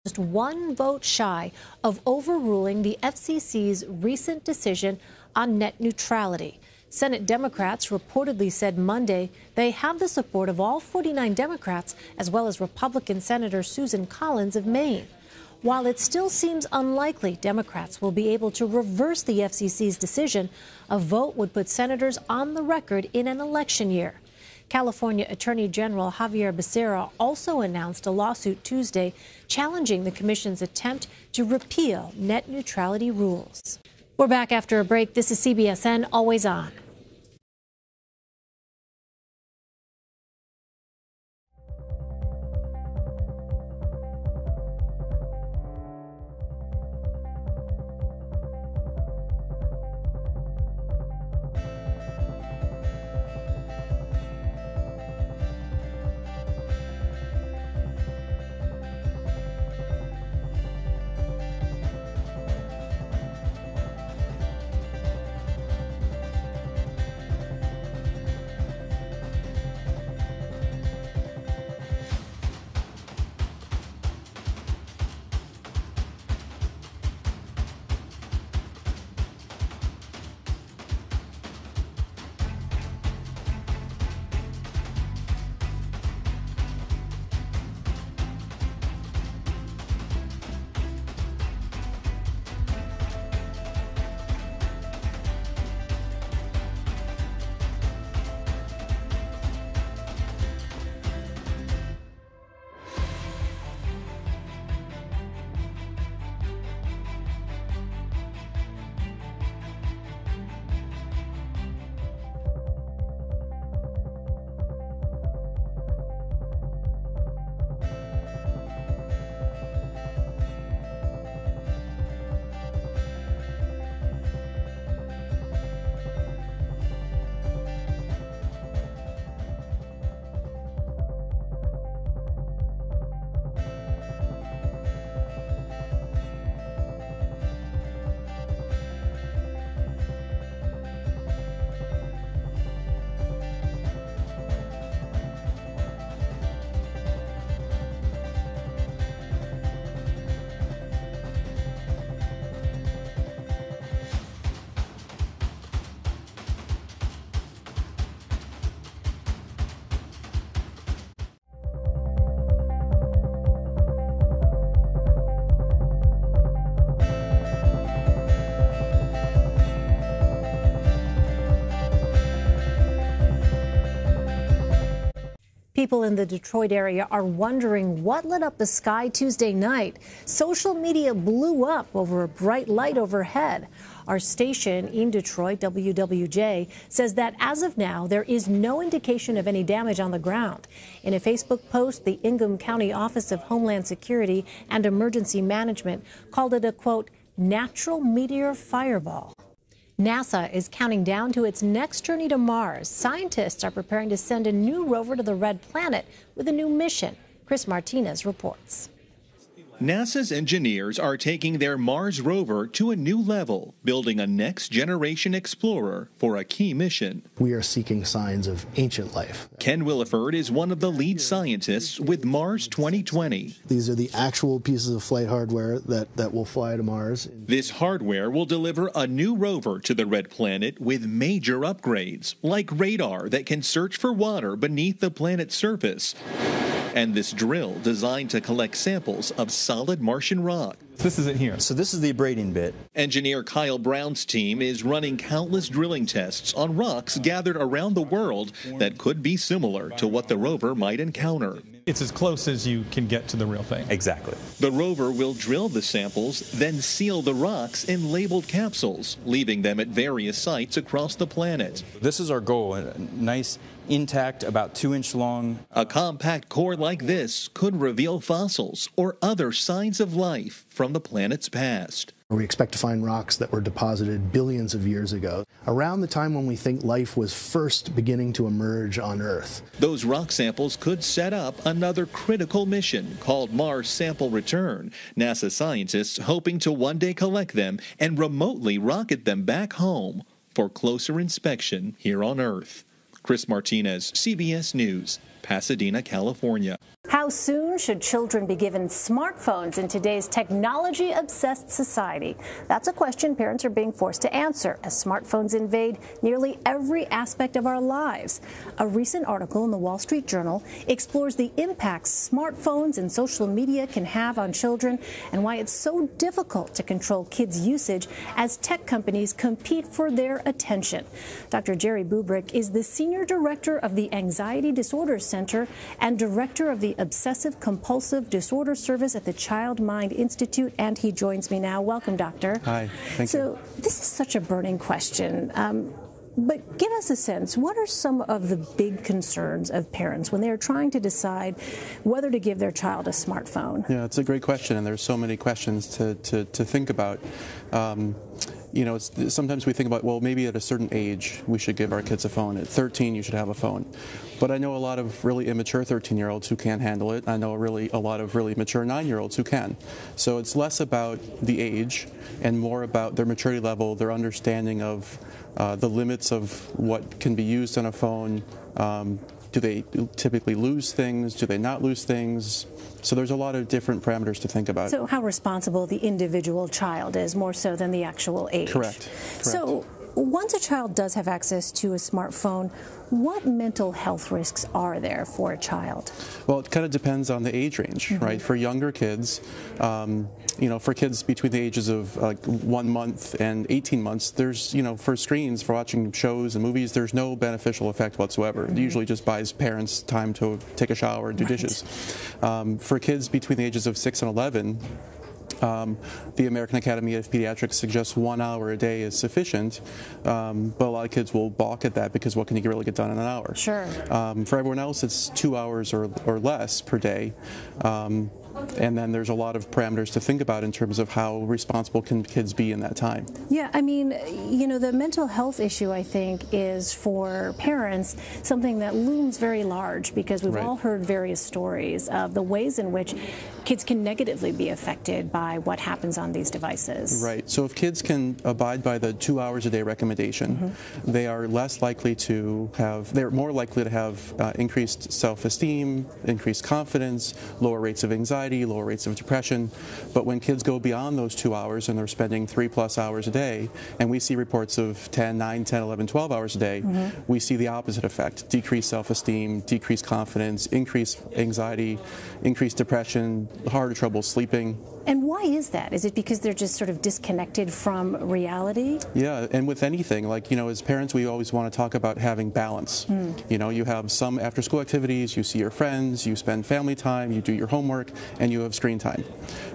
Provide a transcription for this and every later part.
just one vote shy of overruling the FCC's recent decision on net neutrality. Senate Democrats reportedly said Monday they have the support of all 49 Democrats, as well as Republican Senator Susan Collins of Maine. While it still seems unlikely Democrats will be able to reverse the FCC's decision, a vote would put senators on the record in an election year. California Attorney General Javier Becerra also announced a lawsuit Tuesday challenging the commission's attempt to repeal net neutrality rules. We're back after a break. This is CBSN Always On. People in the Detroit area are wondering what lit up the sky Tuesday night. Social media blew up over a bright light overhead. Our station in Detroit, WWJ, says that as of now, there is no indication of any damage on the ground. In a Facebook post, the Ingham County Office of Homeland Security and Emergency Management called it a, quote, natural meteor fireball. NASA is counting down to its next journey to Mars. Scientists are preparing to send a new rover to the Red Planet with a new mission. Chris Martinez reports. NASA's engineers are taking their Mars rover to a new level, building a next-generation explorer for a key mission. We are seeking signs of ancient life. Ken Williford is one of the lead scientists with Mars 2020. These are the actual pieces of flight hardware that will fly to Mars. This hardware will deliver a new rover to the Red Planet with major upgrades, like radar that can search for water beneath the planet's surface, and this drill designed to collect samples of solid Martian rock. This isn't here. So this is the abrading bit. Engineer Kyle Brown's team is running countless drilling tests on rocks gathered around the world that could be similar to what the rover might encounter. It's as close as you can get to the real thing. Exactly. The rover will drill the samples, then seal the rocks in labeled capsules, leaving them at various sites across the planet. This is our goal, a nice, intact, about 2-inch long. A compact core like this could reveal fossils or other signs of life from the planet's past. We expect to find rocks that were deposited billions of years ago, around the time when we think life was first beginning to emerge on Earth. Those rock samples could set up another critical mission called Mars Sample Return. NASA scientists hoping to one day collect them and remotely rocket them back home for closer inspection here on Earth. Chris Martinez, CBS News, Pasadena, California. How soon should children be given smartphones in today's technology-obsessed society? That's a question parents are being forced to answer as smartphones invade nearly every aspect of our lives. A recent article in the Wall Street Journal explores the impacts smartphones and social media can have on children and why it's so difficult to control kids' usage as tech companies compete for their attention. Dr. Jerry Bubrick is the Senior Director of the Anxiety Disorders Center and Director of the Obsessive-Compulsive Disorder Service at the Child Mind Institute, and he joins me now. Welcome, Doctor. Hi, thank you. So this is such a burning question, but give us a sense. What are some of the big concerns of parents when they're trying to decide whether to give their child a smartphone? Yeah, it's a great question, and there's so many questions to think about. You know, sometimes we think about, well, maybe at a certain age we should give our kids a phone. At 13, you should have a phone. But I know a lot of really immature 13-year-olds who can't handle it. I know a lot of really mature 9-year-olds who can. So it's less about the age and more about their maturity level, their understanding of the limits of what can be used on a phone. Do they typically lose things? Do they not lose things? So there's a lot of different parameters to think about. So how responsible the individual child is, more so than the actual age. Correct. So once a child does have access to a smartphone, what mental health risks are there for a child? Well, it kind of depends on the age range, right? For younger kids, you know, for kids between the ages of 1 month and 18 months, there's, you know, for screens, for watching shows and movies, there's no beneficial effect whatsoever. It usually just buys parents time to take a shower and do dishes. For kids between the ages of 6 and 11, the American Academy of Pediatrics suggests 1 hour a day is sufficient, but a lot of kids will balk at that because what can you really get done in an hour? Sure. For everyone else, it's 2 hours or less per day. And then there's a lot of parameters to think about in terms of how responsible can kids be in that time. Yeah, I mean, you know, the mental health issue, I think, is for parents something that looms very large because we've all heard various stories of the ways in which kids can negatively be affected by what happens on these devices. Right. So if kids can abide by the 2 hours a day recommendation, they are less likely to have, they're more likely to have increased self-esteem, increased confidence, lower rates of anxiety, lower rates of depression. But when kids go beyond those 2 hours and they're spending 3+ hours a day, and we see reports of 10, 9, 10, 11, 12 hours a day, we see the opposite effect. Decreased self-esteem, decreased confidence, increased anxiety, increased depression, harder trouble sleeping. And why is that? Is it because they're just sort of disconnected from reality? Yeah, and with anything, like, you know, as parents, we always want to talk about having balance. You know, you have some after-school activities, you see your friends, you spend family time, you do your homework, and you have screen time.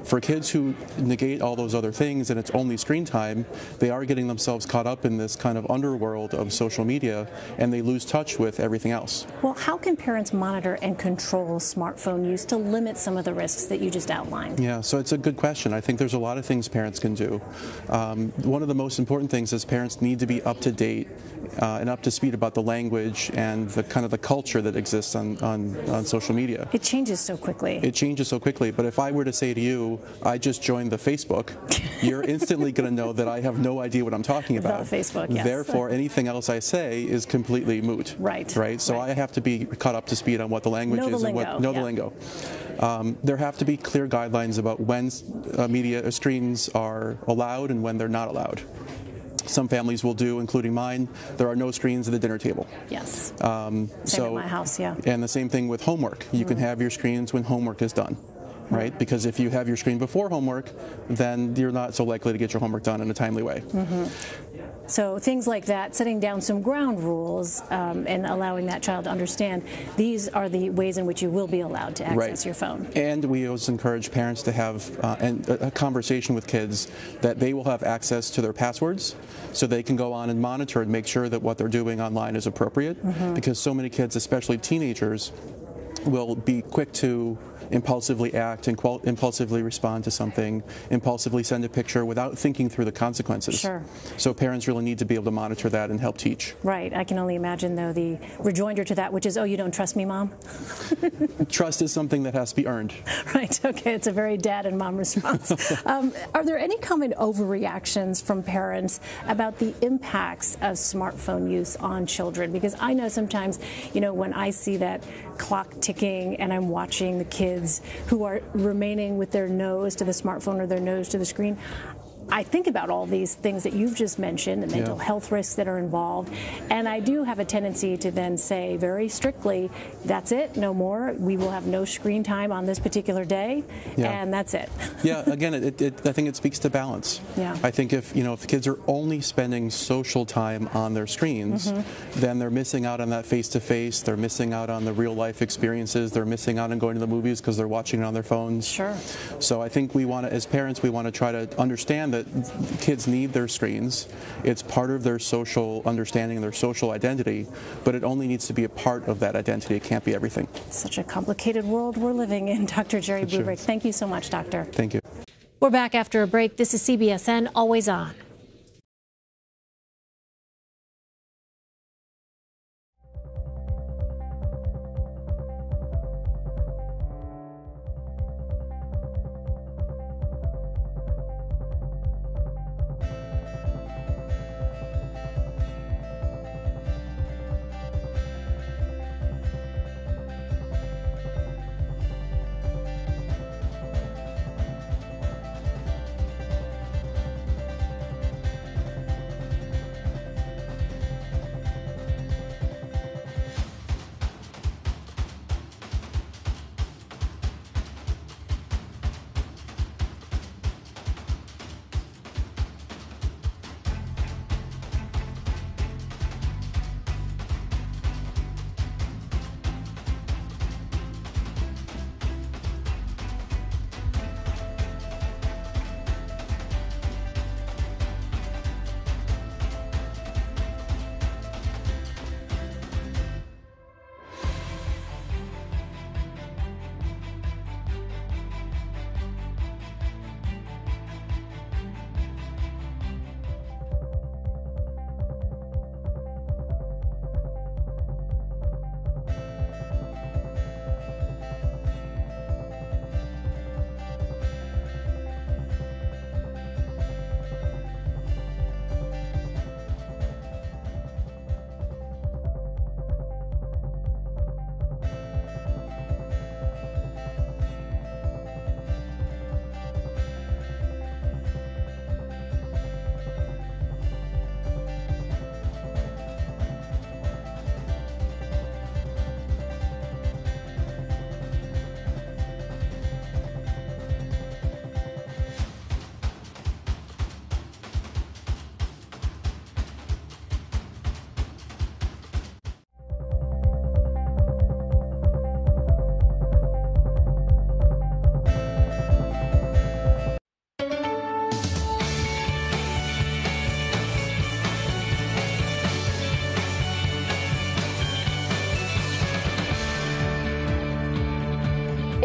For kids who negate all those other things and it's only screen time, they are getting themselves caught up in this kind of underworld of social media, and they lose touch with everything else. Well, how can parents monitor and control smartphone use to limit some of the risks that you just outlined? Yeah, so it's a good question. I think there's a lot of things parents can do. One of the most important things is parents need to be up to date and up to speed about the language and the kind of the culture that exists on social media. It changes so quickly. It changes so quickly, but if I were to say to you, I just joined the Facebook, you're instantly going to know that I have no idea what I'm talking about. The Facebook, yes. Therefore, anything else I say is completely moot. Right. So I have to be caught up to speed on what the language is and know the lingo. There have to be clear guidelines about when media screens are allowed and when they're not allowed. Some families will do, including mine, there are no screens at the dinner table. Yes. Same at my house, yeah. And the same thing with homework. You can have your screens when homework is done, right? Because if you have your screen before homework, then you're not so likely to get your homework done in a timely way. So things like that, setting down some ground rules and allowing that child to understand these are the ways in which you will be allowed to access your phone. And we always encourage parents to have a conversation with kids that they will have access to their passwords so they can go on and monitor and make sure that what they're doing online is appropriate, because so many kids, especially teenagers, will be quick to impulsively act and impulsively respond to something, impulsively send a picture without thinking through the consequences. Sure. So parents really need to be able to monitor that and help teach. Right. I can only imagine, though, the rejoinder to that, which is, oh, you don't trust me, Mom? Trust is something that has to be earned. Right. Okay. It's a very dad and mom response. Are there any common overreactions from parents about the impacts of smartphone use on children? Because I know sometimes, when I see that clock ticking and I'm watching the kids who are remaining with their nose to the smartphone or their nose to the screen, I think about all these things that you've just mentioned, the mental health risks that are involved, and I do have a tendency to then say very strictly, that's it, no more. We will have no screen time on this particular day, and that's it. Yeah, again, I think it speaks to balance. Yeah. I think if the kids are only spending social time on their screens, then they're missing out on that face-to-face, they're missing out on the real-life experiences, they're missing out on going to the movies because they're watching it on their phones. Sure. So I think as parents, we want to try to understand that kids need their screens. It's part of their social understanding and their social identity, but it only needs to be a part of that identity. It can't be everything. Such a complicated world we're living in. Dr. Jerry Bluebrick, thank you so much, Doctor. Thank you. We're back after a break. This is CBSN, always on.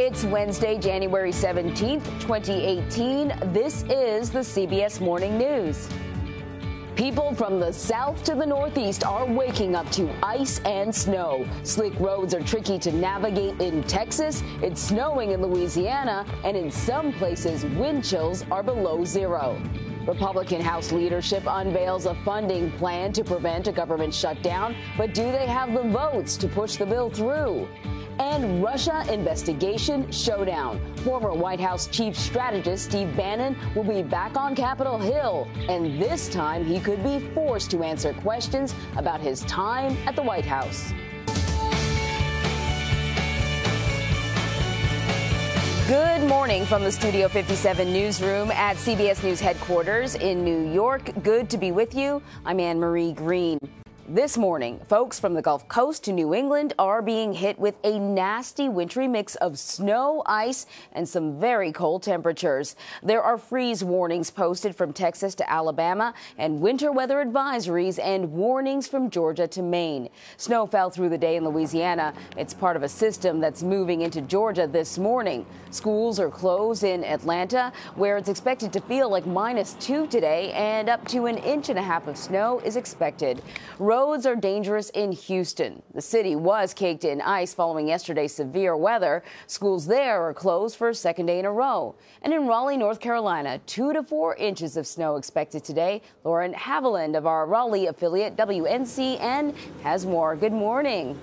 It's Wednesday, January 17th, 2018. This is the CBS Morning News. People from the south to the northeast are waking up to ice and snow. Slick roads are tricky to navigate in Texas. It's snowing in Louisiana, and in some places, wind chills are below zero. Republican House leadership unveils a funding plan to prevent a government shutdown, but do they have the votes to push the bill through? And Russia investigation showdown. Former White House chief strategist Steve Bannon will be back on Capitol Hill, and this time he could be forced to answer questions about his time at the White House. Good morning from the Studio 57 newsroom at CBS News headquarters in New York. Good to be with you. I'm Anne Marie Green. This morning, folks from the Gulf Coast to New England are being hit with a nasty wintry mix of snow, ice, and some very cold temperatures. There are freeze warnings posted from Texas to Alabama and winter weather advisories and warnings from Georgia to Maine. Snow fell through the day in Louisiana. It's part of a system that's moving into Georgia this morning. Schools are closed in Atlanta, where it's expected to feel like -2 today, and up to 1.5 inches of snow is expected. Roads are dangerous in Houston. The city was caked in ice following yesterday's severe weather. Schools there are closed for a second day in a row. And in Raleigh, North Carolina, 2 to 4 inches of snow expected today. Lauren Haviland of our Raleigh affiliate WNCN has more. Good morning.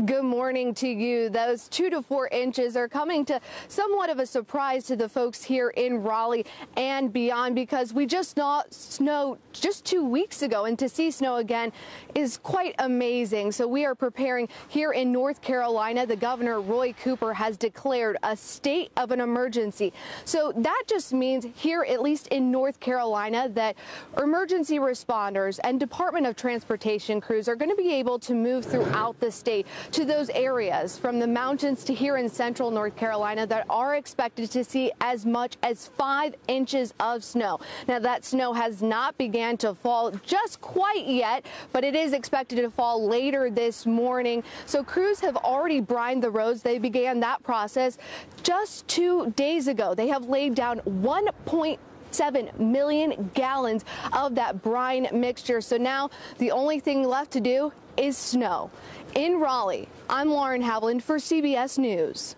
Good morning to you. Those 2 to 4 inches are coming to somewhat of a surprise to the folks here in Raleigh and beyond, because we just saw snow just 2 weeks ago, and to see snow again is quite amazing. So we are preparing here in North Carolina. The governor, Roy Cooper, has declared a state of an emergency. So that just means here, at least in North Carolina, that emergency responders and Department of Transportation crews are going to be able to move throughout the state to those areas from the mountains to here in central North Carolina that are expected to see as much as 5 inches of snow. Now, that snow has not began to fall just quite yet, but it is expected to fall later this morning. So crews have already brined the roads. They began that process just 2 days ago. They have laid down 1.7 million gallons of that brine mixture. So now the only thing left to do is snow. In Raleigh, I'm Lauren Haviland for CBS News.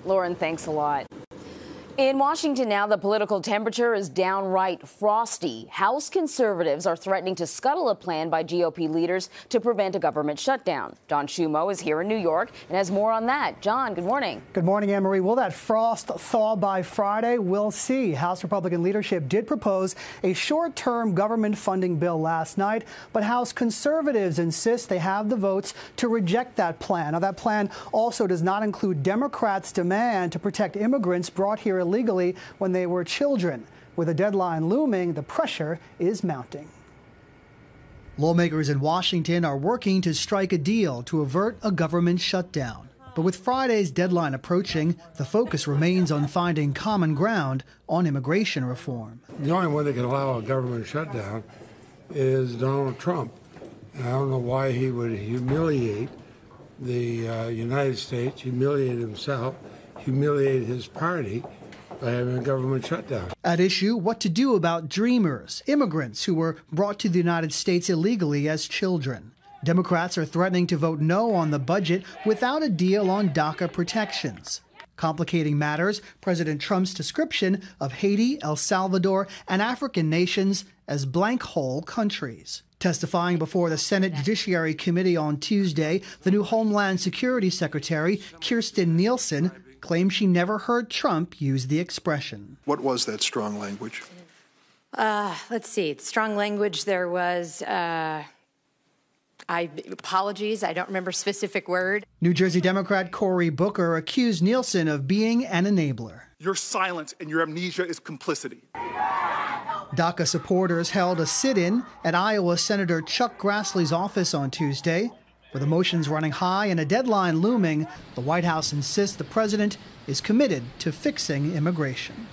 Lauren, thanks a lot. In Washington now, the political temperature is downright frosty. House conservatives are threatening to scuttle a plan by GOP leaders to prevent a government shutdown. John Schumo is here in New York and has more on that. John, good morning. Good morning, Anne-Marie. Will that frost thaw by Friday? We'll see. House Republican leadership did propose a short-term government funding bill last night, but House conservatives insist they have the votes to reject that plan. Now, that plan also does not include Democrats' demand to protect immigrants brought here illegally when they were children. With a deadline looming, the pressure is mounting. Lawmakers in Washington are working to strike a deal to avert a government shutdown. But with Friday's deadline approaching, the focus remains on finding common ground on immigration reform. The only one that can allow a government shutdown is Donald Trump. And I don't know why he would humiliate the United States, humiliate himself, humiliate his party by having a government shutdown. At issue, what to do about dreamers, immigrants who were brought to the United States illegally as children. Democrats are threatening to vote no on the budget without a deal on DACA protections. Complicating matters, President Trump's description of Haiti, El Salvador, and African nations as blank hole countries. Testifying before the Senate Judiciary Committee on Tuesday, the new Homeland Security Secretary, Kirstjen Nielsen, claimed she never heard Trump use the expression. What was that strong language? Let's see. Strong language, there was, apologies, I don't remember a specific word. New Jersey Democrat Cory Booker accused Nielsen of being an enabler. Your silence and your amnesia is complicity. DACA supporters held a sit-in at Iowa Senator Chuck Grassley's office on Tuesday. With emotions running high and a deadline looming, the White House insists the president is committed to fixing immigration.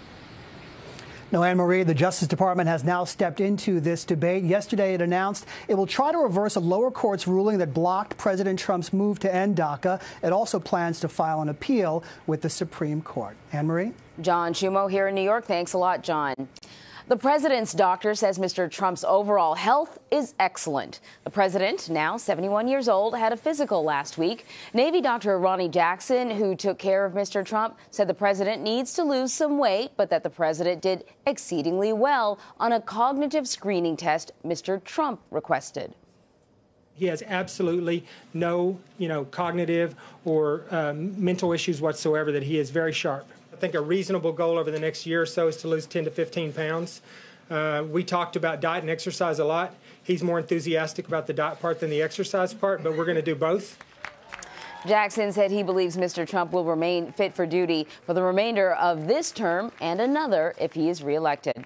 Now, Anne-Marie, the Justice Department has now stepped into this debate. Yesterday, it announced it will try to reverse a lower court's ruling that blocked President Trump's move to end DACA. It also plans to file an appeal with the Supreme Court. Anne-Marie? John Schumo here in New York. Thanks a lot, John. The president's doctor says Mr. Trump's overall health is excellent. The president, now 71 years old, had a physical last week. Navy Dr. Ronnie Jackson, who took care of Mr. Trump, said the president needs to lose some weight, but that the president did exceedingly well on a cognitive screening test Mr. Trump requested. He has absolutely no, cognitive or mental issues whatsoever, that he is very sharp. I think a reasonable goal over the next year or so is to lose 10 to 15 pounds. We talked about diet and exercise a lot. He's more enthusiastic about the diet part than the exercise part, but we're going to do both. Jackson said he believes Mr. Trump will remain fit for duty for the remainder of this term and another if he is reelected.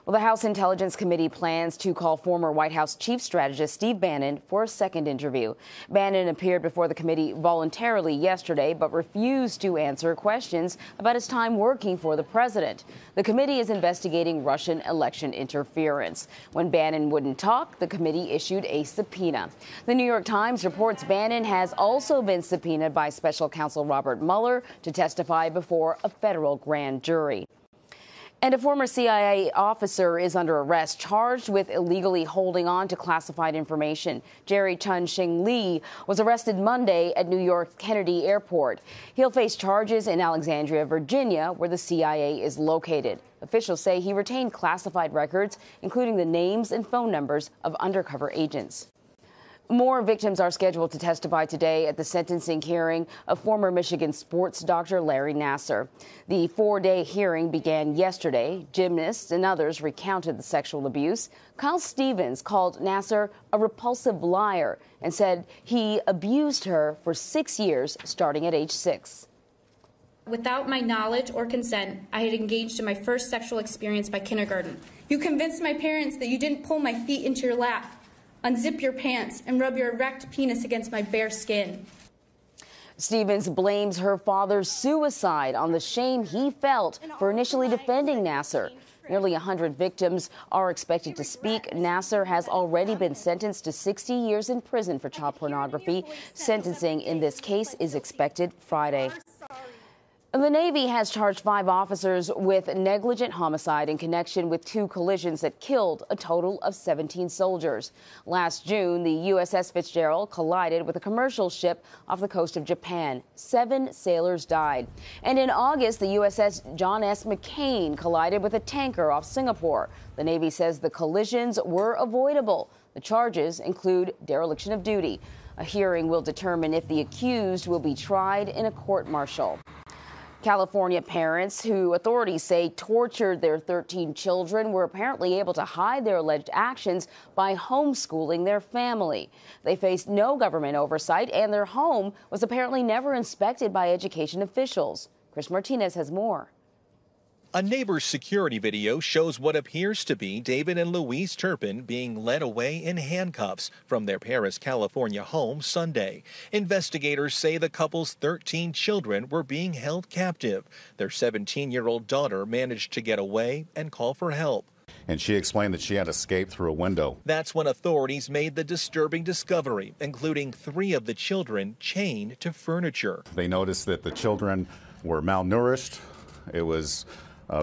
Well, the House Intelligence Committee plans to call former White House Chief Strategist Steve Bannon for a second interview. Bannon appeared before the committee voluntarily yesterday, but refused to answer questions about his time working for the president. The committee is investigating Russian election interference. When Bannon wouldn't talk, the committee issued a subpoena. The New York Times reports Bannon has also been subpoenaed by special counsel Robert Mueller to testify before a federal grand jury. And a former CIA officer is under arrest, charged with illegally holding on to classified information. Jerry Chun-Shing Lee was arrested Monday at New York Kennedy Airport. He'll face charges in Alexandria, Virginia, where the CIA is located. Officials say he retained classified records, including the names and phone numbers of undercover agents. More victims are scheduled to testify today at the sentencing hearing of former Michigan sports doctor Larry Nassar. The 4-day hearing began yesterday. Gymnasts and others recounted the sexual abuse. Kyle Stevens called Nassar a repulsive liar and said he abused her for 6 years, starting at age 6. Without my knowledge or consent, I had engaged in my first sexual experience by kindergarten. You convinced my parents that you didn't pull my feet into your lap, unzip your pants, and rub your erect penis against my bare skin. Stevens blames her father's suicide on the shame he felt for initially defending Nassar. Nearly 100 victims are expected to speak. Nassar has already been sentenced to 60 years in prison for child pornography. Sentencing in this case is expected Friday. The Navy has charged 5 officers with negligent homicide in connection with 2 collisions that killed a total of 17 soldiers. Last June, the USS Fitzgerald collided with a commercial ship off the coast of Japan. 7 sailors died. And in August, the USS John S. McCain collided with a tanker off Singapore. The Navy says the collisions were avoidable. The charges include dereliction of duty. A hearing will determine if the accused will be tried in a court-martial. California parents who authorities say tortured their 13 children were apparently able to hide their alleged actions by homeschooling their family. They faced no government oversight, and their home was apparently never inspected by education officials. Chris Martinez has more. A neighbor's security video shows what appears to be David and Louise Turpin being led away in handcuffs from their Paris, California home Sunday. Investigators say the couple's 13 children were being held captive. Their 17-year-old daughter managed to get away and call for help. And she explained that she had escaped through a window. That's when authorities made the disturbing discovery, including 3 of the children chained to furniture. They noticed that the children were malnourished. It was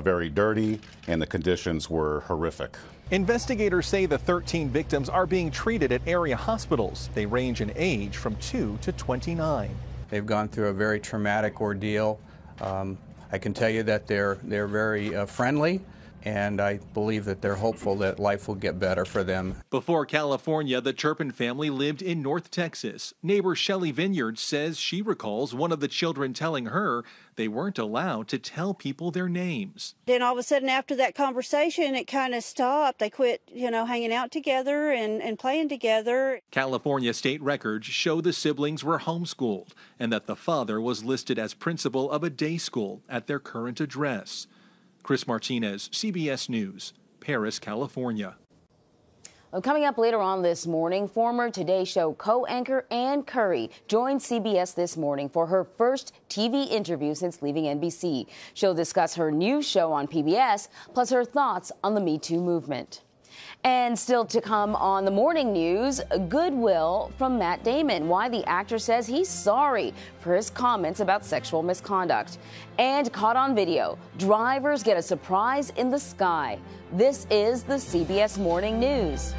very dirty, and the conditions were horrific. Investigators say the 13 victims are being treated at area hospitals. They range in age from 2 to 29. They've gone through a very traumatic ordeal. I can tell you that they're very friendly, and I believe that they're hopeful that life will get better for them. Before California, the Turpin family lived in North Texas. Neighbor Shelley Vineyard says she recalls one of the children telling her they weren't allowed to tell people their names. Then all of a sudden after that conversation, it kind of stopped. They quit, hanging out together and playing together. California state records show the siblings were homeschooled and that the father was listed as principal of a day school at their current address. Chris Martinez, CBS News, Paris, California. Well, coming up later on this morning, former Today Show co-anchor Ann Curry joined CBS This Morning for her first TV interview since leaving NBC. She'll discuss her new show on PBS, plus her thoughts on the Me Too movement. And still to come on the morning news, goodwill from Matt Damon, why the actor says he's sorry for his comments about sexual misconduct. And caught on video, drivers get a surprise in the sky. This is the CBS Morning News.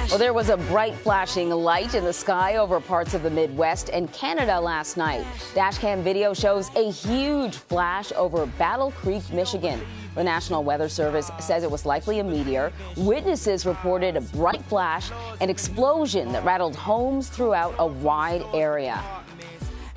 Well, there was a bright flashing light in the sky over parts of the Midwest and Canada last night. Dashcam video shows a huge flash over Battle Creek, Michigan. The National Weather Service says it was likely a meteor. Witnesses reported a bright flash and explosion that rattled homes throughout a wide area.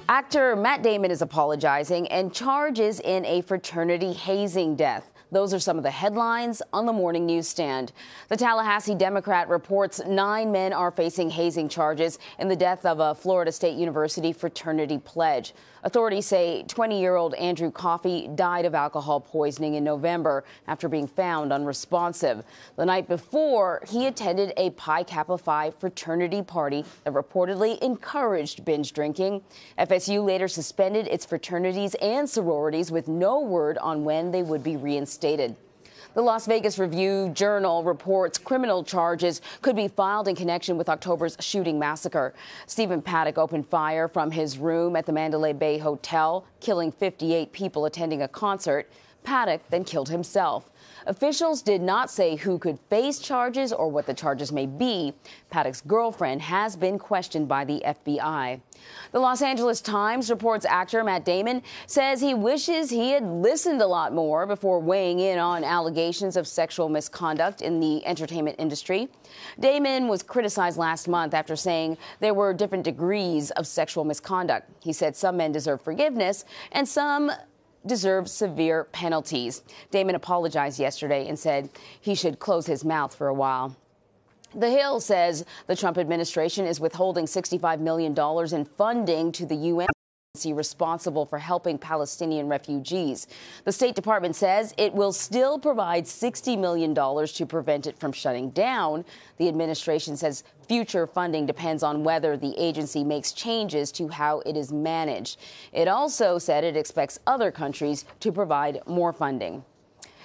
Actor Matt Damon is apologizing and charges in a fraternity hazing death. Those are some of the headlines on the morning newsstand. The Tallahassee Democrat reports 9 men are facing hazing charges in the death of a Florida State University fraternity pledge. Authorities say 20-year-old Andrew Coffey died of alcohol poisoning in November after being found unresponsive. The night before, he attended a Pi Kappa Phi fraternity party that reportedly encouraged binge drinking. FSU later suspended its fraternities and sororities with no word on when they would be reinstated. The Las Vegas Review-Journal reports criminal charges could be filed in connection with October's shooting massacre. Stephen Paddock opened fire from his room at the Mandalay Bay Hotel, killing 58 people attending a concert. Paddock then killed himself. Officials did not say who could face charges or what the charges may be. Paddock's girlfriend has been questioned by the FBI. The Los Angeles Times reports actor Matt Damon says he wishes he had listened a lot more before weighing in on allegations of sexual misconduct in the entertainment industry. Damon was criticized last month after saying there were different degrees of sexual misconduct. He said some men deserve forgiveness and some deserve severe penalties. Damon apologized yesterday and said he should close his mouth for a while. The Hill says the Trump administration is withholding $65 million in funding to the UN responsible for helping Palestinian refugees. The State Department says it will still provide $60 million to prevent it from shutting down. The administration says future funding depends on whether the agency makes changes to how it is managed. It also said it expects other countries to provide more funding.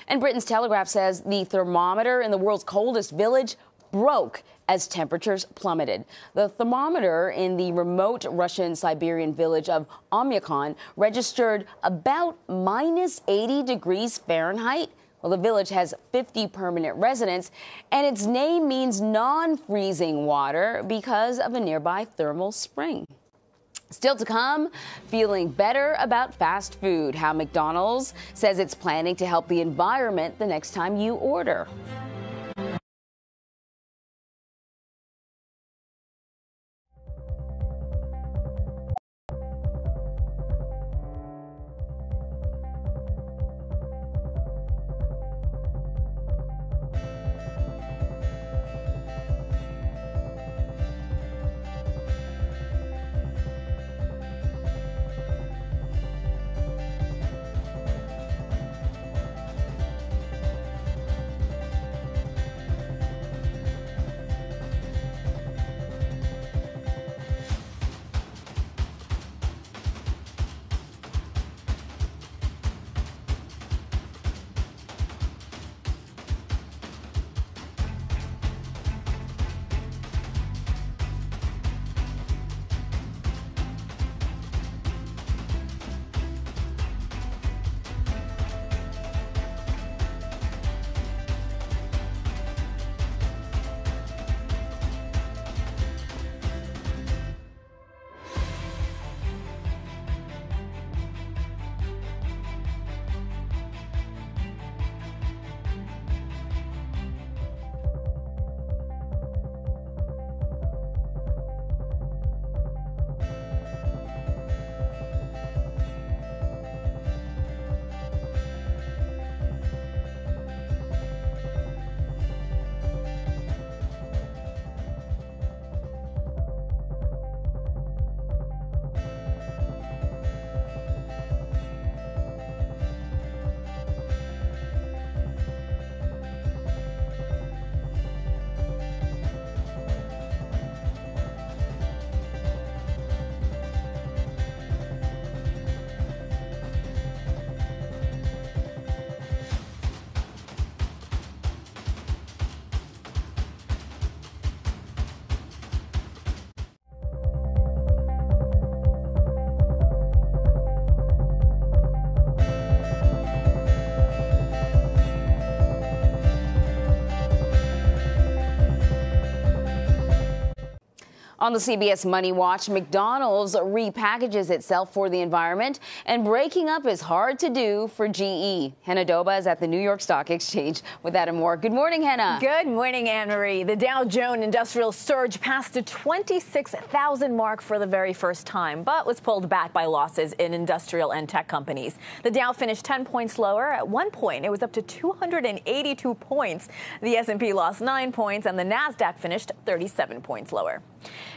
And Britain's Telegraph says the thermometer in the world's coldest village broke as temperatures plummeted. The thermometer in the remote Russian Siberian village of Oymyakon registered about minus 80 degrees Fahrenheit. Well, the village has 50 permanent residents, and its name means non-freezing water because of a nearby thermal spring. Still to come, feeling better about fast food, how McDonald's says it's planning to help the environment the next time you order. On the CBS Money Watch, McDonald's repackages itself for the environment, and breaking up is hard to do for GE. Henna Doba is at the New York Stock Exchange with that and more. Good morning, Henna. Good morning, Anne-Marie. The Dow Jones Industrial surge passed the 26,000 mark for the very first time, but was pulled back by losses in industrial and tech companies. The Dow finished 10 points lower. At one point, it was up to 282 points. The S&P lost 9 points, and the NASDAQ finished 37 points lower.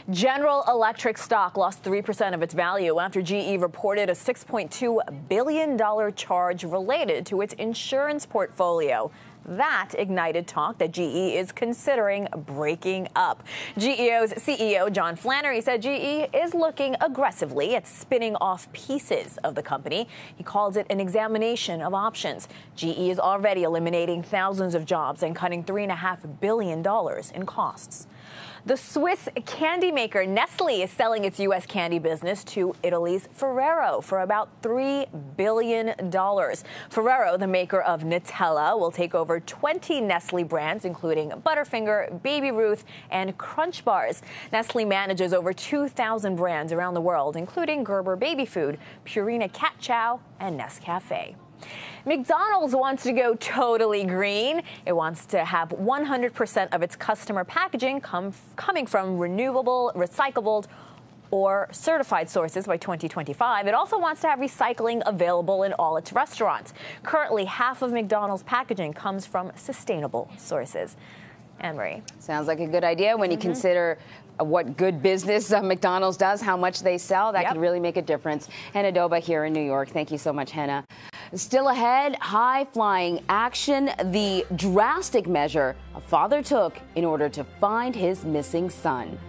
General Electric stock lost 3% of its value after GE reported a $6.2 billion charge related to its insurance portfolio. That ignited talk that GE is considering breaking up. GEO's CEO John Flannery said GE is looking aggressively at spinning off pieces of the company. He calls it an examination of options. GE is already eliminating thousands of jobs and cutting $3.5 billion in costs. The Swiss candy maker Nestle is selling its U.S. candy business to Italy's Ferrero for about $3 billion. Ferrero, the maker of Nutella, will take over 20 Nestle brands, including Butterfinger, Baby Ruth, and Crunch Bars. Nestle manages over 2,000 brands around the world, including Gerber Baby Food, Purina Cat Chow, and Nescafe. McDonald's wants to go totally green. It wants to have 100% of its customer packaging coming from renewable, recyclable, or certified sources by 2025. It also wants to have recycling available in all its restaurants. Currently, half of McDonald's packaging comes from sustainable sources. Anne-Marie. Sounds like a good idea when you consider what good business McDonald's does, how much they sell. That could really make a difference. Henna Doba here in New York. Thank you so much, Henna. Still ahead, high-flying action, the drastic measure a father took in order to find his missing son.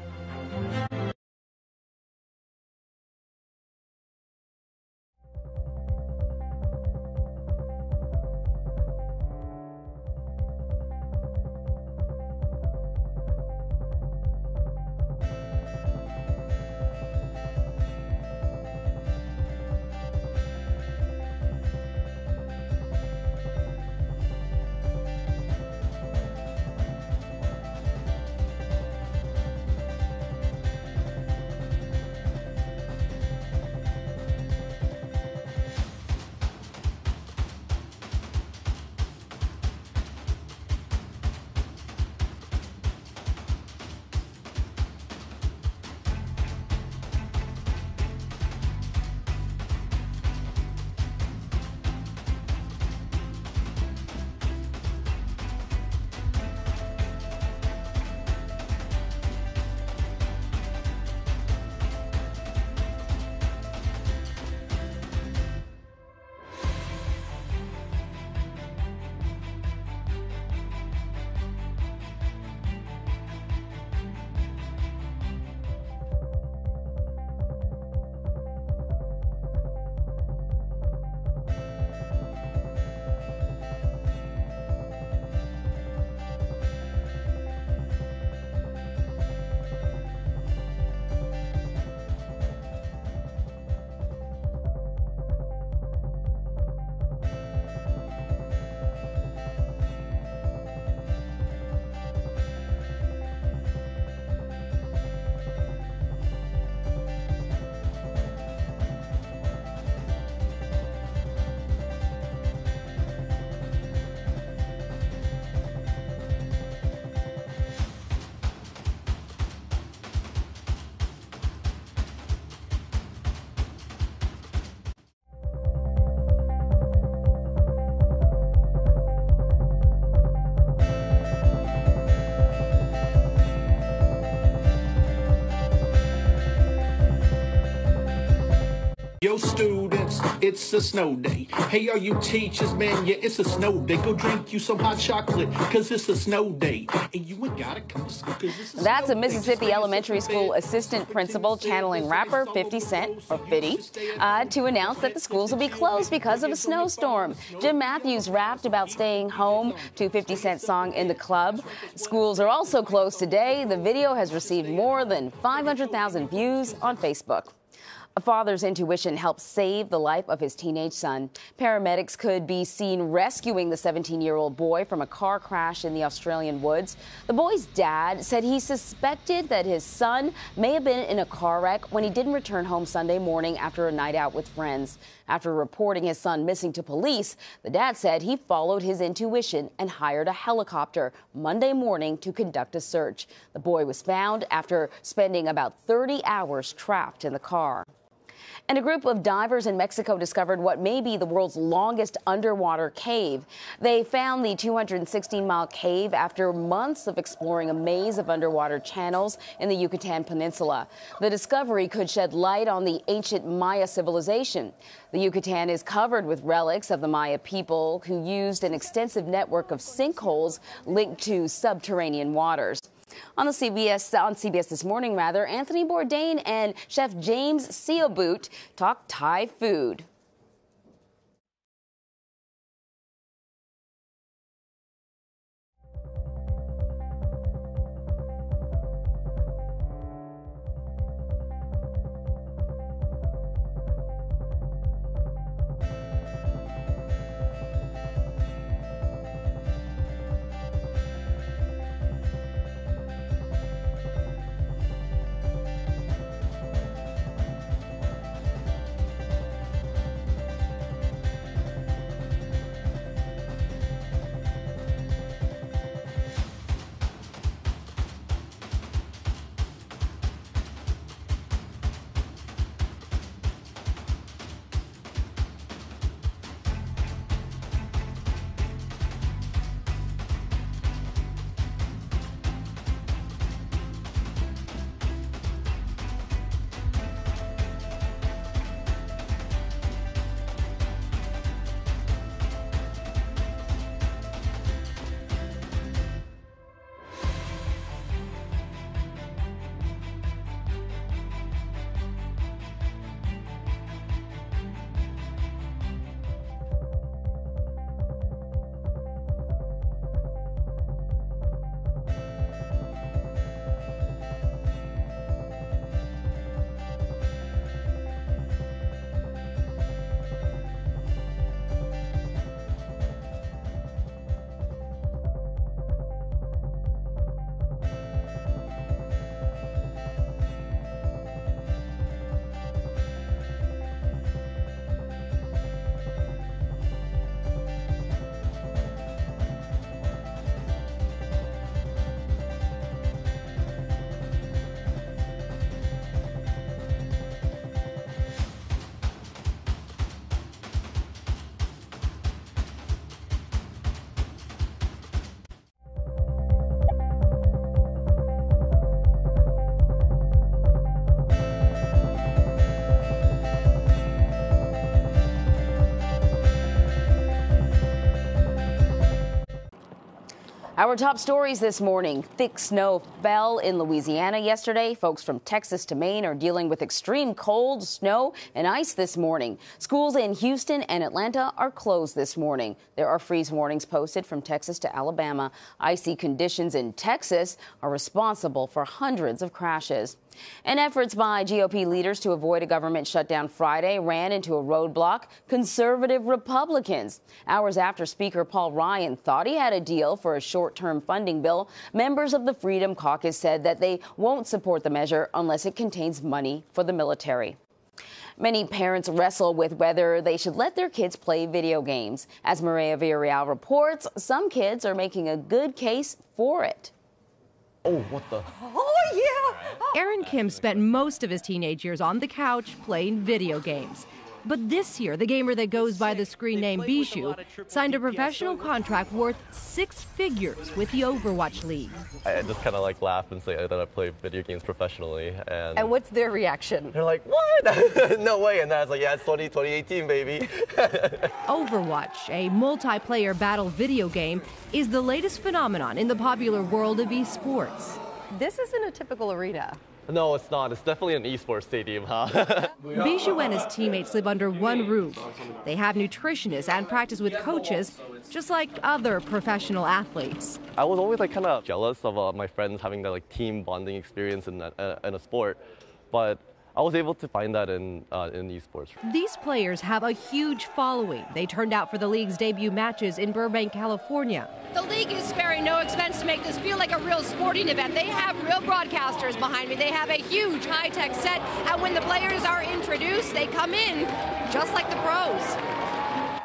Yo, students, it's a snow day. Hey, all you teachers, man, yeah, it's a snow day. Go drink you some hot chocolate, cause it's a snow day. And you ain't gotta come to school, cause it's a That's snow a Mississippi day. elementary school assistant principal channeling rapper 50 Cent, or 50, to announce that the schools will be closed because of a snowstorm. Jim Matthews rapped about staying home to 50 Cent's song In the Club. Schools are also closed today. The video has received more than 500,000 views on Facebook. A father's intuition helped save the life of his teenage son. Paramedics could be seen rescuing the 17-year-old boy from a car crash in the Australian woods. The boy's dad said he suspected that his son may have been in a car wreck when he didn't return home Sunday morning after a night out with friends. After reporting his son missing to police, the dad said he followed his intuition and hired a helicopter Monday morning to conduct a search. The boy was found after spending about 30 hours trapped in the car. And a group of divers in Mexico discovered what may be the world's longest underwater cave. They found the 216-mile cave after months of exploring a maze of underwater channels in the Yucatan Peninsula. The discovery could shed light on the ancient Maya civilization. The Yucatan is covered with relics of the Maya people who used an extensive network of sinkholes linked to subterranean waters. On CBS This Morning, Anthony Bourdain and Chef James Seoboot talk Thai food. Our top stories this morning. Thick snow fell in Louisiana yesterday. Folks from Texas to Maine are dealing with extreme cold, snow, and ice this morning. Schools in Houston and Atlanta are closed this morning. There are freeze warnings posted from Texas to Alabama. Icy conditions in Texas are responsible for hundreds of crashes. And efforts by GOP leaders to avoid a government shutdown Friday ran into a roadblock. Conservative Republicans. Hours after Speaker Paul Ryan thought he had a deal for a short-term funding bill, members of the Freedom Caucus said that they won't support the measure unless it contains money for the military. Many parents wrestle with whether they should let their kids play video games. As Maria Villarreal reports, some kids are making a good case for it. Oh, what the? Oh, yeah! Aaron Kim spent most of his teenage years on the couch playing video games. But this year, the gamer that goes by the screen name Bijou signed a professional contract worth 6 figures with the Overwatch League. I just kind of laugh and say that I play video games professionally. And what's their reaction? They're like, what? No way. And then I was like, yeah, it's 2018, baby. Overwatch, a multiplayer battle video game, is the latest phenomenon in the popular world of esports. This isn't a typical arena. No, it's not. It's definitely an esports stadium, huh? Bijou and his teammates live under one roof. They have nutritionists and practice with coaches, just like other professional athletes. I was always kind of jealous of my friends having that team bonding experience in a sport, but I was able to find that in esports. These players have a huge following. They turned out for the league's debut matches in Burbank, California. The league is sparing no expense to make this feel like a real sporting event. They have real broadcasters behind me. They have a huge high-tech set, and when the players are introduced, they come in just like the pros.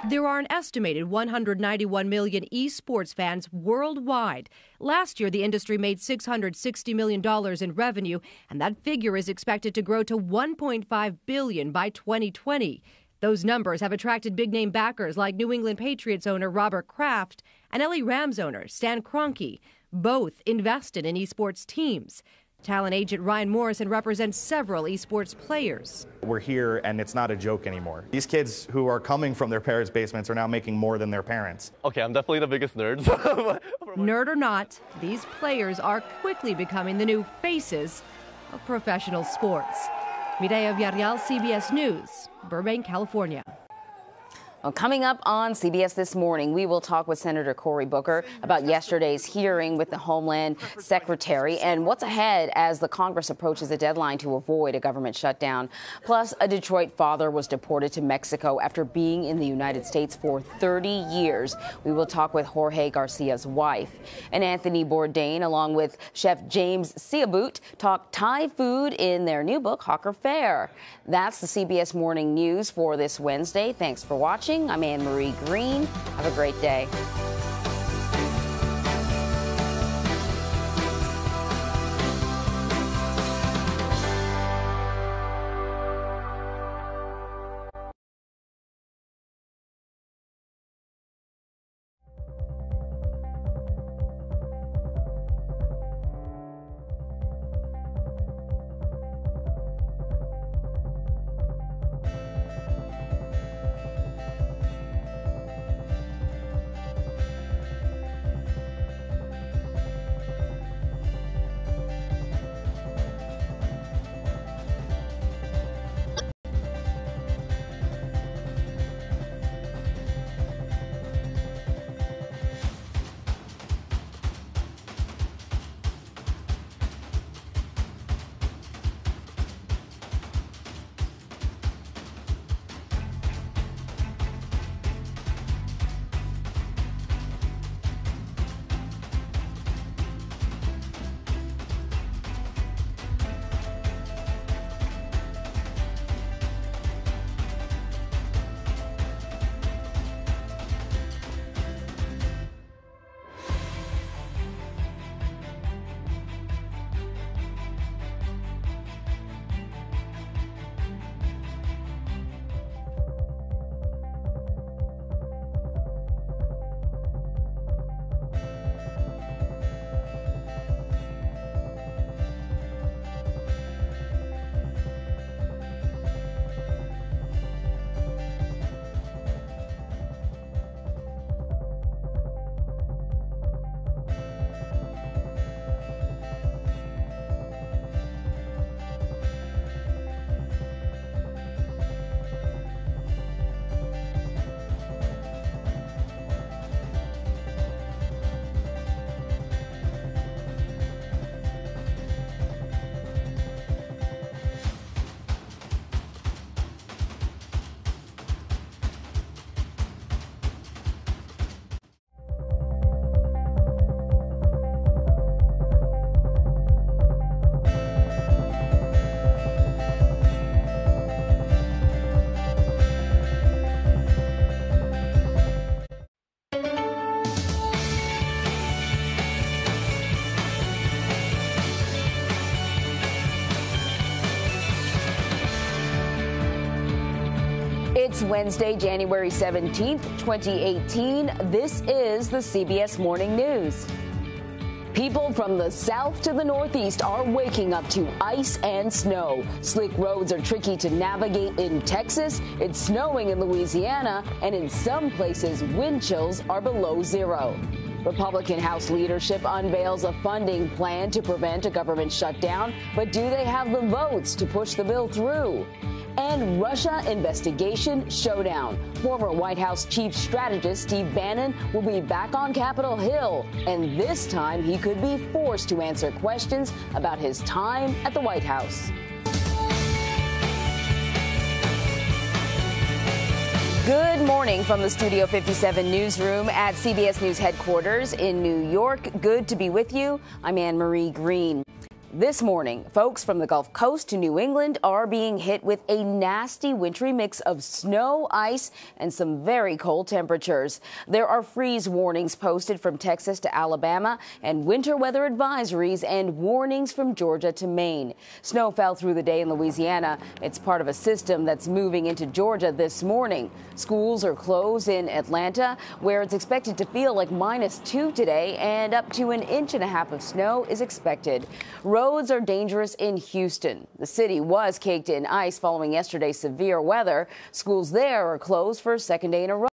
There are an estimated 191 million esports fans worldwide. Last year, the industry made $660 million in revenue, and that figure is expected to grow to $1.5 billion by 2020. Those numbers have attracted big-name backers like New England Patriots owner Robert Kraft and LA Rams owner Stan Kroenke. Both invested in esports teams. Talent agent Ryan Morrison represents several esports players. We're here, and it's not a joke anymore. These kids who are coming from their parents' basements are now making more than their parents. Okay, I'm definitely the biggest nerd. Nerd or not, these players are quickly becoming the new faces of professional sports. Mireya Villarreal, CBS News, Burbank, California. Well, coming up on CBS This Morning, we will talk with Senator Cory Booker about yesterday's hearing with the Homeland Secretary and what's ahead as the Congress approaches a deadline to avoid a government shutdown. Plus, a Detroit father was deported to Mexico after being in the United States for 30 years. We will talk with Jorge Garcia's wife. And Anthony Bourdain, along with Chef James Siaboot, talk Thai food in their new book, Hawker Fare. That's the CBS Morning News for this Wednesday. Thanks for watching. I'm Anne-Marie Green. Have a great day. It's Wednesday, January 17th, 2018. This is the CBS Morning News. People from the south to the northeast are waking up to ice and snow. Slick roads are tricky to navigate in Texas. It's snowing in Louisiana, and in some places, wind chills are below zero. Republican House leadership unveils a funding plan to prevent a government shutdown, but do they have the votes to push the bill through? And Russia investigation showdown. Former White House chief strategist Steve Bannon will be back on Capitol Hill, and this time he could be forced to answer questions about his time at the White House. Good morning from the Studio 57 newsroom at CBS News headquarters in New York. Good to be with you. I'm Anne-Marie Green. This morning, folks from the Gulf Coast to New England are being hit with a nasty wintry mix of snow, ice, and some very cold temperatures. There are freeze warnings posted from Texas to Alabama and winter weather advisories and warnings from Georgia to Maine. Snow fell through the day in Louisiana. It's part of a system that's moving into Georgia this morning. Schools are closed in Atlanta, where it's expected to feel like -2 today, and up to 1.5 inches of snow is expected. Roads are dangerous in Houston. The city was caked in ice following yesterday's severe weather. Schools there are closed for a second day in a row.